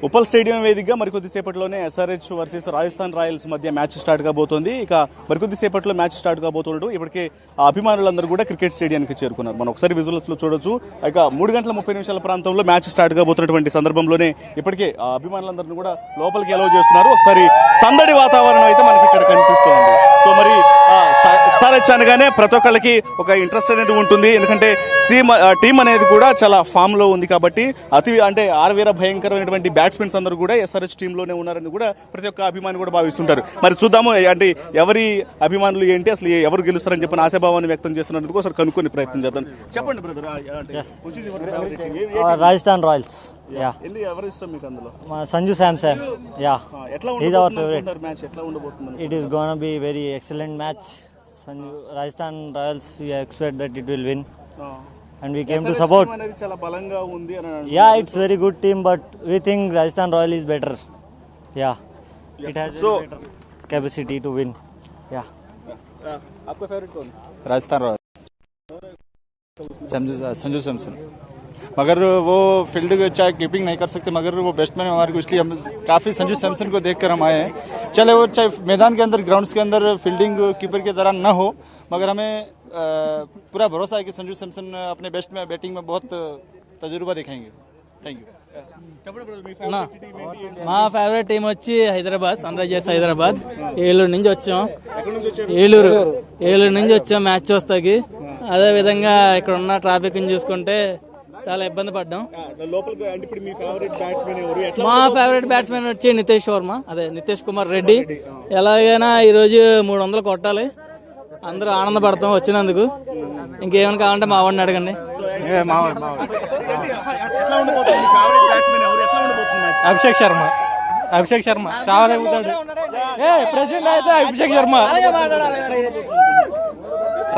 Uppal stadium వేదికగా మరికొద్దిసేపట్లోనే SRH versus Rajasthan Royals మధ్య match start కాబోతోంది. ఇక మరికొద్దిసేపట్లో మ్యాచ్ స్టార్ట్ కాబోతుండటం ఇప్పటికే అభిమానులందరూ కూడా క్రికెట్ స్టేడియానికి చేరుకున్నారు. మనం ఒకసారి విజువల్స్ లో చూడొచ్చు. ఇక 3:30 ప్రాంతంలో మ్యాచ్ స్టార్ట్ కాబోతున్నటువంటి సందర్భంలోనే ఇప్పటికే అభిమానులందరినీ కూడా లోపలికి అలౌ చేస్తున్నారు. ఒకసారి సందడి వాతావరణం అయితే మనకి ఇక్కడ కనిపిస్తోంది. సో మరి ఎస్ఆర్హెచ్ అనగానే ప్రతి ఒక్కళ్ళకి ఒక ఇంట్రెస్ట్ అనేది ఉంటుంది. ఎందుకంటే టీం అనేది కూడా చాలా ఫామ్ లో ఉంది కాబట్టి ఆరవీర భయంకరమైనటువంటి బ్యాట్స్మెన్స్ అందరూ కూడా ఎస్ఆర్హెచ్ టీమ్ లోనే ఉన్నారని కూడా ప్రతి ఒక్క అభిమాని కూడా భావిస్తుంటారు. మరి చూద్దాము ఎవరి అభిమానులు ఏంటి, అసలు ఎవరు గెలుస్తారని చెప్పిన ఆశాభావాన్ని వ్యక్తం చేస్తున్నందుకు ఒకసారి కనుక్కొని ప్రయత్నం చేద్దాం. చెప్పండి బ్రదర్, రాజస్థాన్ రాయల్స్. ఎవరు ఇష్టం మీకు అందులో? సంజు శాంసన్. ఎట్లా ఉండబోతుంది మ్యాచ్? ఎట్లా ఉండబోతుంది? It is gonna be very excellent match. Rajasthan Royals, we expect that it will win. And we came to support. చాలా బలంగా ఉంది అని. Yeah, it's very good team, but we think Rajasthan Royal is better. It has better capacity to win. आपका favourite कौन? Rajasthan Royals, Sanju Samson. मगर वो field चाहे keeping नहीं कर सकते, मगर वो बैट्समैन हमारे को, इसलिए हम काफ़ी संजू सैमसन को देखकर हम आए हैं. चले वो चाहे मैदान के अंदर, ग्राउंड्स के अंदर फील्डिंग कीपर के तरह न हो, मगर हमें पूरा भरोसा है कि संजू सैमसन अपने बेस्ट में बैटिंग में बहुत तजुर्बा दिखाएंगे. Thank you. మా ఫేవరెట్ టీం వచ్చి హైదరాబాద్, సన్ రైజర్స్ హైదరాబాద్. ఏలూరు నుంచి వచ్చాం. ఏలూరు నుంచి వచ్చాం మ్యాచ్ చూస్తాకి. అదే విధంగా ఇక్కడ ఉన్న ట్రాఫిక్ ని చూసుకుంటే చాలా ఇబ్బంది పడ్డాం. మా ఫేవరెట్ బ్యాట్స్మెన్ వచ్చి నితీష్ కుమార్ రెడ్డి. ఎలాగైనా ఈ రోజు 300 కొట్టాలి. అందరూ ఆనందపడతాం వచ్చినందుకు. ఇంకేమైనా కావాలంటే మా వాడిని అడగండి. అభిషేక్ శర్మ చాలా ఎగుతాడు. ప్రెసిడెంట్ అయితే అభిషేక్ శర్మ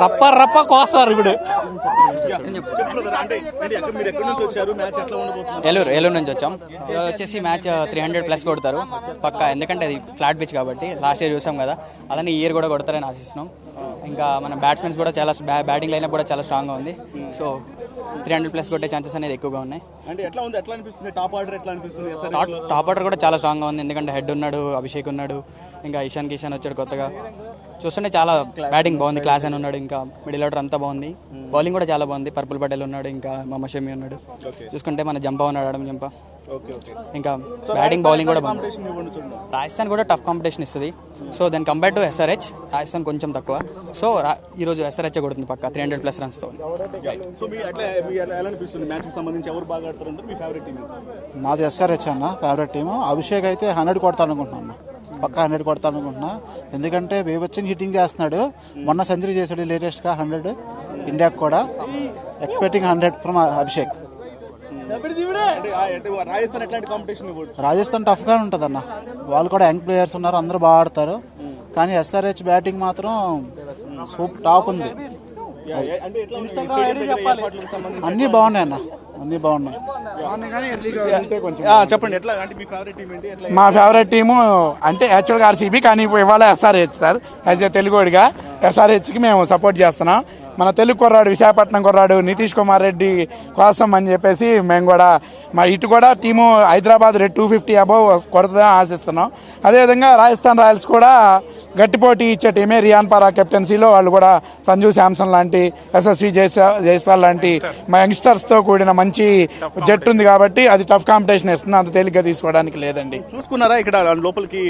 రప్ప కోస్తారు ఇప్పుడు. ఏలూరు నుంచి వచ్చాం. వచ్చేసి మ్యాచ్ 300+ కొడతారు పక్కా, ఎందుకంటే అది ఫ్లాట్ పిచ్ కాబట్టి. లాస్ట్ ఇయర్ చూసాం కదా, అలానే ఈ ఇయర్ కూడా కొడతారని ఆశిస్తున్నాం. ఇంకా మన బ్యాట్స్మెన్స్ కూడా చాలా బ్యాటింగ్ లైనప్ కూడా చాలా స్ట్రాంగ్ గా ఉంది. సో 300+ కొట్టే ఛాన్సెస్ అనేది ఎక్కువగా ఉన్నాయి. టాప్ ఆర్డర్ కూడా చాలా స్ట్రాంగ్ గా ఉంది, ఎందుకంటే హెడ్ ఉన్నాడు, అభిషేక్ ఉన్నాడు, ఇంకా ఇషాన్ కిషాన్ వచ్చాడు కొత్తగా. చూస్తుంటే చాలా బ్యాటింగ్ బాగుంది. క్లాస్ అని ఉన్నాడు, ఇంకా మిడిల్ ఆర్డర్ అంతా బాగుంది. బౌలింగ్ కూడా చాలా బాగుంది. పర్పుల్ పటేల్ ఉన్నాడు, ఇంకా మహమ్మద్ షమి ఉన్నాడు. చూసుకుంటే మన జంపా ఉన్నాడు, ఆడమ్ జంపా. ఇంకా బ్యాటింగ్ బౌలింగ్ కూడా బాగుంది. రాజస్థాన్ కూడా టఫ్ కాంపిటీషన్ ఇస్తుంది. So then compare to SRH, Rajasthan కొంచెం తక్కువ. సో ఈ రోజు ఎస్ఆర్హెచ్ కొడుతుంది పక్క 300+ రన్స్ తో. నాది ఎస్ఆర్హెచ్ అన్న ఫేవరెట్ టీమ్. అభిషేక్ అయితే 100 కొడతాను అనుకుంటున్నాను, పక్కా 100 కొడతాను అనుకుంటున్నా. ఎందుకంటే బేబచ్చన్ హిట్టింగ్ చేస్తున్నాడు. మొన్న సెంచరీ చేశాడు లేటెస్ట్ గా 100 ఇండియాకి కూడా. Expecting 100 from Abhishek. Rajasthan tough గా ఉంటది అన్న. వాళ్ళు కూడా యంగ్ ప్లేయర్స్ ఉన్నారు, అందరూ బాగా ఆడతారు. కానీ ఎస్ఆర్హెచ్ బ్యాటింగ్ మాత్రం సూపర్ టాప్ ఉంది. అన్ని బాగున్నాయి అన్న, అన్ని బాగున్నాయి. చెప్పండి, మా ఫేవరెట్ టీము అంటే యాక్చువల్గా ఆర్సీబీ, కానీ ఇవాళ ఎస్ఆర్హెచ్ సార్. యాజ్ ఏ తెలుగుడిగా ఎస్ఆర్హెచ్కి మేము సపోర్ట్ చేస్తున్నాం. మన తెలుగు కుర్రాడు, విశాఖపట్నం కుర్రాడు నితీష్ కుమార్ రెడ్డి కోసం అని చెప్పేసి మేము కూడా మా ఇటు కూడా టీము హైదరాబాద్ 250 అబౌవ్ కొడుతుందని ఆశిస్తున్నాం. అదేవిధంగా రాజస్థాన్ రాయల్స్ కూడా గట్టి పోటీ ఇచ్చే టీమే. రియాన్ పరా కెప్టెన్సీలో వాళ్ళు కూడా సంజు శాంసన్ లాంటి, ఎస్ఎస్వి జైస్వాల్ లాంటి మా యంగ్స్టర్స్తో కూడిన మంచి జట్టు ఉంది కాబట్టి అది టఫ్ కాంపిటీషన్ ఇస్తుంది. అంత తేలిగ్గా తీసుకోవడానికి లేదండి. చూసుకున్నారా ఇక్కడ లోపలికి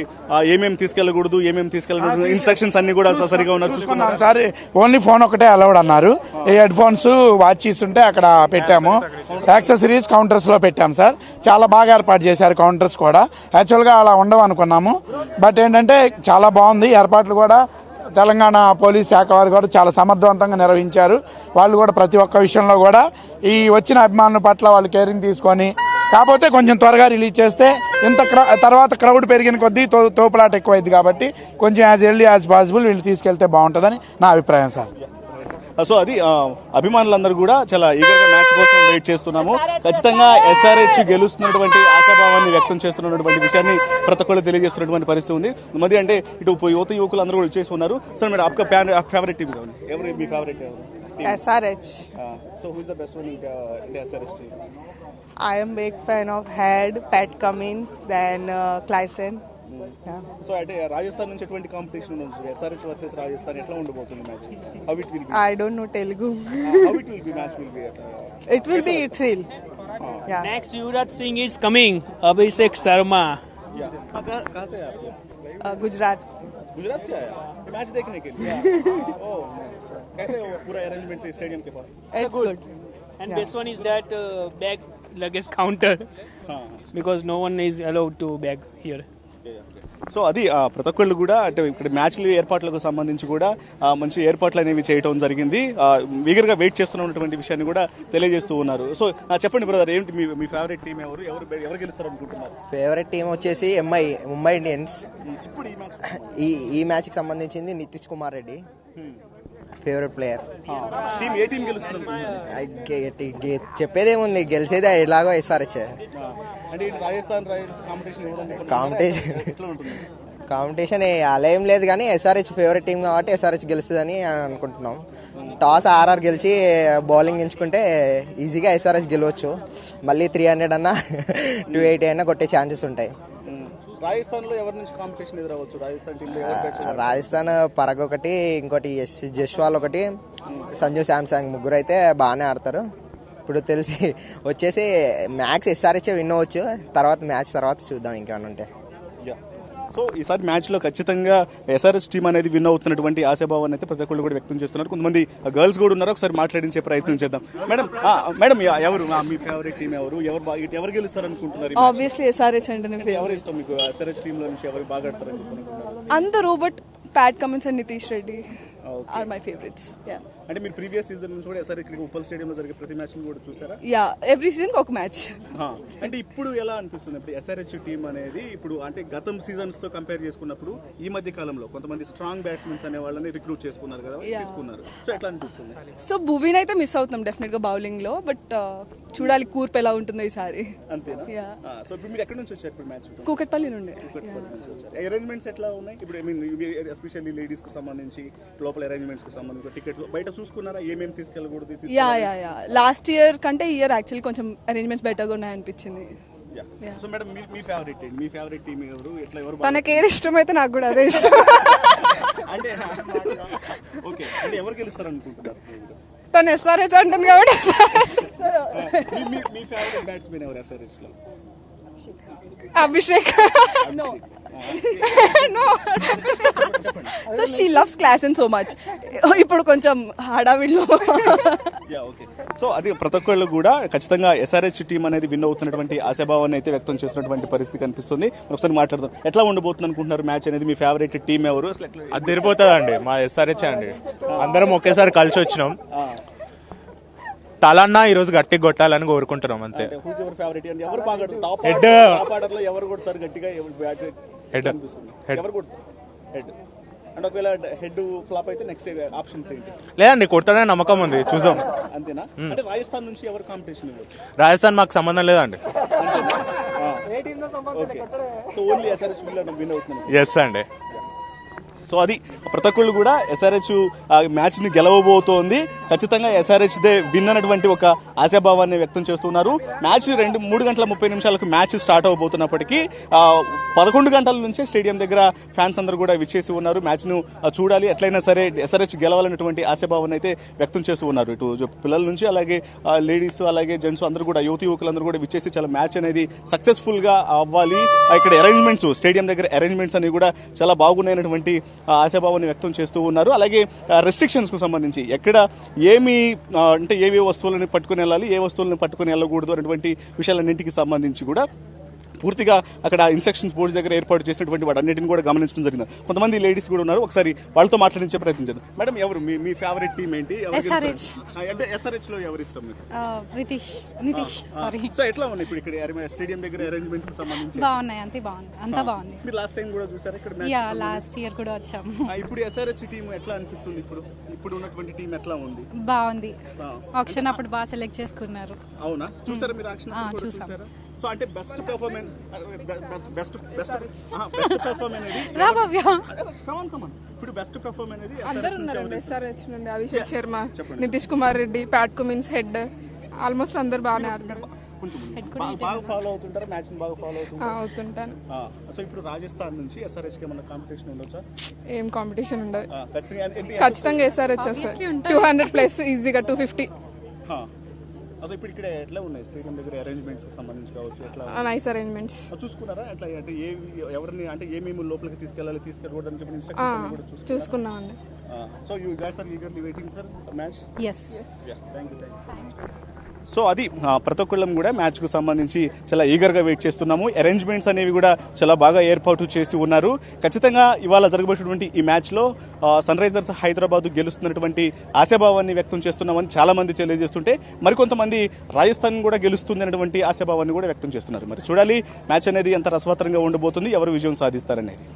ఏమేమి తీసుకెళ్లకూడదు, ఏమేమి తీసుకెళ్లకూడదు, ఇన్స్ట్రక్షన్స్ అన్ని కూడా సరిగా ఉన్నారు? చూసుకున్నాం సార్. ఓన్లీ ఫోన్ ఒకటే అలౌడ్ అన్నారు. హెడ్ ఫోన్స్, వాచెస్ ఉంటే అక్కడ పెట్టాము. యాక్సెసరీస్ కౌంటర్స్ లో పెట్టాము సార్. చాలా బాగా ఏర్పాటు చేశారు కౌంటర్స్ కూడా. యాక్చువల్ గా అలా ఉండవు అనుకున్నాము, బట్ ఏంటంటే చాలా బాగుంది. ఏర్పాట్లు కూడా తెలంగాణ పోలీస్ శాఖ వారు కూడా చాలా సమర్థవంతంగా నిర్వహించారు. వాళ్ళు కూడా ప్రతి ఒక్క విషయంలో కూడా ఈ వచ్చిన అభిమానుల పట్ల వాళ్ళు కేరింగ్ తీసుకొని, కాకపోతే కొంచెం త్వరగా రిలీజ్ చేస్తే తర్వాత క్రౌడ్ పెరిగిన కొద్దీ తోపులాట ఎక్కువైంది కాబట్టి కొంచెం యాజ్ ఎర్లీ యాజ్ పాసిబుల్ వీళ్ళు తీసుకెళ్తే బాగుంటుందని నా అభిప్రాయం సార్. సో అది అభిమానులందరూ కూడా చాలా ఈగర్గా మ్యాచ్ కోసం వెయిట్ చేస్తున్నాము. ఖచ్చితంగా ఎస్ఆర్హెచ్ గెలుస్తున్నటువంటి ఆశాభావాన్ని వ్యక్తం చేస్తున్నటువంటి విషయాన్ని ప్రతి ఒక్కరు తెలియజేస్తున్నటువంటి పరిస్థితి ఉంది. మరి అంటే ఇటు యువకులు అందరూ కూడా చేసి ఉన్నారు. సార్ మీరు ఫేవరెట్ టీం కావాలి, ఎవరు మీ favourite? SRH. So who is the best one in the SRH team? I am big fan of Head, Pat Cummins, then Clayson. Yeah. So అంటే రాజస్థాన్ నుంచి ఎటువంటి కాంపిటీషన్ ఉంది ఎస్ఆర్హెచ్ వర్సెస్ రాజస్థాన్ ఎట్లా ఉండబోతుంది match how it will be I don't know Telugu. How it will be match will be It will be thrill. Yeah. Next Yuvraj Singh is coming. Abhishek Sharma. या कहां से है आप Gujarat. Gujarat से आया match देखने के लिए ओह कैसे वो पूरा अरेंजमेंट से स्टेडियम के पास It's good. And Yeah. best one is that bag luggage counter हां because no one is allowed to bag here. So అది ప్రతి ఒక్కళ్ళు కూడా అంటే ఇక్కడ మ్యాచ్లు ఏర్పాట్లకు సంబంధించి కూడా మంచి ఏర్పాట్లు అనేవి చేయడం జరిగింది ఈగర్గా వెయిట్ చేస్తున్నటువంటి విషయాన్ని కూడా తెలియజేస్తూ ఉన్నారు సో చెప్పండి బ్రదర్ ఏంటి మీ ఫేవరెట్ టీం ఎవరు గెలుస్తారు అనుకుంటున్నారు ఫేవరెట్ టీం వచ్చేసి ముంబై ఇండియన్స్. ఇప్పుడు ఈ మ్యాచ్ ఈ మ్యాచ్కి సంబంధించింది Nitish Kumar Reddy favourite player. Team ఏ టీం గెలుస్తుంది చెప్పేదేముంది, గెలిచేది ఎలాగో ఎస్ఆర్హెచ్. అంటే రాజస్థాన్ రాయల్స్ కాంపిటీషన్ కాంపిటీషన్ అలా ఏం లేదు కానీ ఎస్ఆర్హెచ్ ఫేవరెట్ టీం కాబట్టి ఎస్ఆర్హెచ్ గెలుస్తుందని అనుకుంటున్నాం. టాస్ ఆర్ఆర్ గెలిచి బౌలింగ్ ఎంచుకుంటే ఈజీగా ఎస్ఆర్హెచ్ గెలవచ్చు. మళ్ళీ 300 అన్నా 280 అన్నా కొట్టే ఛాన్సెస్ ఉంటాయి. రాజస్థాన్ లో ఎవరి నుంచి కాంపిటీషన్ ఎదురవచ్చు రాజస్థాన్ టీంలో రాజస్థాన్ పరగ్ ఒకటి, ఇంకోటి జస్వాల్ ఒకటి, సంజు శాంసంగ్ ముగ్గురు అయితే బాగానే ఆడతారు. ఇప్పుడు తెలిసి వచ్చేసి మ్యాచ్ ఎస్ఆర్హెచ్ విన్ అవ్వచ్చు. మ్యాచ్ తర్వాత చూద్దాం ఇంకేమైనా ఉంటే. సో ఈసారి మ్యాచ్ లో ఖచ్చితంగా ఎస్ఆర్హెచ్ టీం అనేది విన్ అవుతున్నటువంటి ఆశాభావాన్ని అయితే ప్రతి ఒక్కళ్ళు కూడా వ్యక్తం చేస్తున్నారు. కొంతమంది గర్ల్స్ కూడా ఉన్నారు, ఒకసారి మాట్లాడించే ప్రయత్నం చేద్దాం. మేడం ఎవరు మీ ఫేవరెట్ టీం ఎవరు గెలుస్తారు అనుకుంటున్నారు? ఆబ్వియస్లీ ఎస్ఆర్హెచ్ అంటే ఎవరు ఇష్టం మీకు ఎస్ఆర్హెచ్ టీమ్ లో నుంచి ఎవరు బాగా ఆడతారు అనుకుంటున్నారు? అందరూ, but Pat Cummins and Nitish Reddy are my favourites. అంటే మీరు ప్రీవియస్ సీజన్ నుంచి కూడా ఎస్ఆర్హెచ్ ఉప్పల్ స్టేడియం లో జరిగే ప్రతి మ్యాచ్ కూడా చూసారా? యా, ఎవ్రీ సీజన్ ఒక మ్యాచ్. అంటే ఇప్పుడు ఎలా అనిపిస్తుంది ఇప్పుడు ఎస్ఆర్హెచ్ టీం అనేది ఇప్పుడు అంటే గతం సీజన్స్ తో కంపేర్ చేసుకున్నప్పుడు ఈ మధ్య కాలంలో కొంతమంది స్ట్రాంగ్ బ్యాట్స్మెన్స్ అనే వాళ్ళని రిక్రూట్ చేసుకున్నారు కదా, తీసుకున్నారు. సో ఎట్లా అనిపిస్తుంది? సో భువీన్ అయితే మిస్ అవుతున్నాం డెఫినెట్ గా బౌలింగ్ లో, బట్ చూడాలి కూర్పు ఎలా ఉంటుందో ఈసారి. అంతేనా? సో ఇప్పుడు మీరు ఎక్కడి నుంచి వచ్చారు ఇప్పుడు మ్యాచ్? కూకట్పల్లి నుండి. అరేంజ్మెంట్స్ ఎట్లా ఉన్నాయి ఇప్పుడు? ఐ మీన్ ఎస్పెషల్లీ లేడీస్ కు సంబంధించి లోపల అరేంజ్మెంట్స్ కు సంబంధించి టికెట్స్ బయట చూసుకున్నారా? ఏమేమి తీసుకెళ్ళకూడదు? యా లాస్ట్ ఇయర్ కంటే ఈ ఇయర్ యాక్చువల్లీ కొంచెం అరేంజ్మెంట్స్ బెటర్గా ఉన్నాయనిపించింది. సో మేడం మీ ఫేవరెట్ టీం ఎవరు? ఎట్లా ఎవరు? తనకి ఏది ఇష్టమైతే నాకు కూడా అదే ఇష్టం. అంటే ఓకే, అంటే ఎవరు గెలుస్తారు అనుకుంటున్నారు? తను ఎస్ఆర్హెచ్ అంటుంది కాబట్టి మీ ఫేవరెట్ బ్యాట్స్మెన్ ఎవరు ఎస్ఆర్హెచ్ లో? Abhishek. So she loves Klaasen so much. ఇప్పుడు కొంచెం హడావిడిలో. సో అది ప్రతి ఒక్కళ్ళు కూడా ఖచ్చితంగా ఎస్ఆర్హెచ్ టీం అనేది విన్ అవుతున్నటువంటి ఆశాభావాన్ని అయితే వ్యక్తం చేస్తున్నటువంటి పరిస్థితి కనిపిస్తుంది. ఒకసారి మాట్లాడదాం. ఎట్లా ఉండబోతుంది అనుకుంటున్నారు మ్యాచ్ అనేది? మీ ఫేవరెట్ టీం ఎవరు? అది తిరిగిపోతుందండి, మా ఎస్ఆర్హెచ్ అండి. అందరం ఒకేసారి కలిసి వచ్చినాం. తలన్నా ఈ రోజు గట్టిగా కొట్టాలని కోరుకుంటున్నాం అంతే. లేదండి, కొడతాడనే నమ్మకం ఉంది, చూసాం. అంతేనా? అంటే రాజస్థాన్ నుంచి ఎవరు కాంపిటీషన్? రాజస్థాన్ మాకు సంబంధం లేదండి. ఎస్ అండి. సో అది ప్రతి ఒక్కళ్ళు కూడా ఎస్ఆర్హెచ్ మ్యాచ్ ని గెలవబోతోంది. ఖచ్చితంగా ఎస్ఆర్హెచ్ దే విన్ అన్నటువంటి ఒక ఆశాభావాన్ని వ్యక్తం చేస్తున్నారు. మ్యాచ్ 3:30 మ్యాచ్ స్టార్ట్ అవబోతున్నప్పటికీ 11 గంటల నుంచే స్టేడియం దగ్గర ఫ్యాన్స్ అందరూ కూడా విచ్చేసి ఉన్నారు. మ్యాచ్ ను చూడాలి, ఎట్లయినా సరే ఎస్ఆర్హెచ్ గెలవాలన్నటువంటి ఆశాభావాన్ని అయితే వ్యక్తం చేస్తూ ఉన్నారు. ఇటు పిల్లల నుంచి అలాగే లేడీస్ అలాగే జెంట్స్ అందరూ కూడా యువకులందరూ కూడా విచ్చేసి చాలా మ్యాచ్ అనేది సక్సెస్ఫుల్ గా అవ్వాలి. ఇక్కడ అరేంజ్మెంట్స్ స్టేడియం దగ్గర అరేంజ్మెంట్స్ అనేవి కూడా చాలా బాగున్నాయన్నటువంటి ఆశాభావాన్ని వ్యక్తం చేస్తూ ఉన్నారు. అలాగే రెస్ట్రిక్షన్స్ కు సంబంధించి ఎక్కడ ఏమి అంటే ఏవే వస్తువులను పట్టుకుని వెళ్ళాలి, ఏ వస్తువులను పట్టుకుని వెళ్ళకూడదు అనేటువంటి విషయాలన్నింటికి సంబంధించి కూడా పూర్తిగా అక్కడ ఇన్స్ట్రక్షన్స్ బోర్డ్స్ దగ్గర ఏర్పాటు చేసినటువంటి వాటన్నిటిని కూడా గమనించడం జరిగింది. కొంతమంది లేడీస్ కూడా ఉన్నారు, ఒకసారి వాళ్ళతో మాట్లాడించే ప్రయత్నం చేద్దాం. మేడం ఎవరు మీ ఫేవరెట్ టీం ఏంటి? అంటే ఎస్ఆర్హెచ్ లో ఎవరు ఇష్టం మీకు? నితీష్. సారీ. సో ఎట్లా ఉన్నాయి ఇప్పుడు ఇక్కడ స్టేడియం దగ్గర అరేంజ్మెంట్స్ కి సంబంధించి? బాగున్నాయి, అంతా బాగుంది. మీరు లాస్ట్ టైం కూడా చూసారా ఇక్కడ? లాస్ట్ ఇయర్ కూడా వచ్చాము. ఇప్పుడు ఎస్ఆర్హెచ్ టీం ఎట్లా అనిపిస్తుంది? ఇప్పుడు ఉన్నటువంటి టీం ఎట్లా ఉంది? బాగుంది. ఆక్షన్ అప్పుడు బాగా సెలెక్ట్ చేసుకున్నారు. అవునా? చూసారా మీరు ఆక్షన్? చూసాం. సో అంటే బెస్ట్ పర్ఫార్మెన్స్ బెస్ట్ పర్ఫార్మెన్స్ రా భవ్య. ఇప్పుడు బెస్ట్ పర్ఫార్మెన్స్ అనేది అందరూ ఉన్నారండి ఎస్ఆర్హెచ్ నుండి. Abhishek Sharma, Nitish Kumar Reddy, Pat Cummins Head, almost అందరు బాగానే ఆడతారు. బాగా ఫాలో అవుతుంటారా మ్యాచ్ బాగా ఫాలో అవుతుంటాను. సో ఇప్పుడు రాజస్థాన్ నుంచి ఎస్ఆర్హెచ్ కి ఏమన్నా కాంపిటీషన్ ఉండొచ్చా? ఏం కాంపిటీషన్ ఉండదు, ఖచ్చితంగా ఖచ్చితంగా ఎస్ఆర్హెచ్ వస్తారు. 200+ ఈజీగా 250. అసలు ఇప్పుడు ఇక్కడ ఎట్లా ఉన్నాయి స్టేడియం దగ్గర అరేంజ్మెంట్స్ కి సంబంధించి కావచ్చు, ఎట్లా నైస్ అరేంజ్మెంట్స్ చూసుకున్నారా? ఎట్లా అంటే ఎవరిని అంటే ఏమేమి లోపలికి తీసుకెళ్ళాలి తీసుకెళ్ళకూడదని చెప్పి ఇన్స్ట్రక్షన్స్ కూడా చూసుకున్నామండి. So you guys are eagerly waiting for match. Yes. So అది ప్రతి ఒక్కళ్ళం కూడా మ్యాచ్ కు సంబంధించి చాలా ఈగర్ గా వెయిట్ చేస్తున్నాము. అరేంజ్మెంట్స్ అనేవి కూడా చాలా బాగా ఏర్పాటు చేసి ఉన్నారు. ఖచ్చితంగా ఇవాళ జరగబోయేటువంటి ఈ మ్యాచ్ లో సన్ రైజర్స్ హైదరాబాద్ గెలుస్తున్నటువంటి ఆశాభావాన్ని వ్యక్తం చేస్తున్నామని చాలా మంది తెలియజేస్తుంటే మరికొంతమంది రాజస్థాన్ కూడా గెలుస్తుంది అనేటువంటి ఆశాభావాన్ని కూడా వ్యక్తం చేస్తున్నారు. మరి చూడాలి మ్యాచ్ అనేది ఎంత రసవత్తరంగా ఉండబోతుంది, ఎవరు విజయం సాధిస్తారనేది.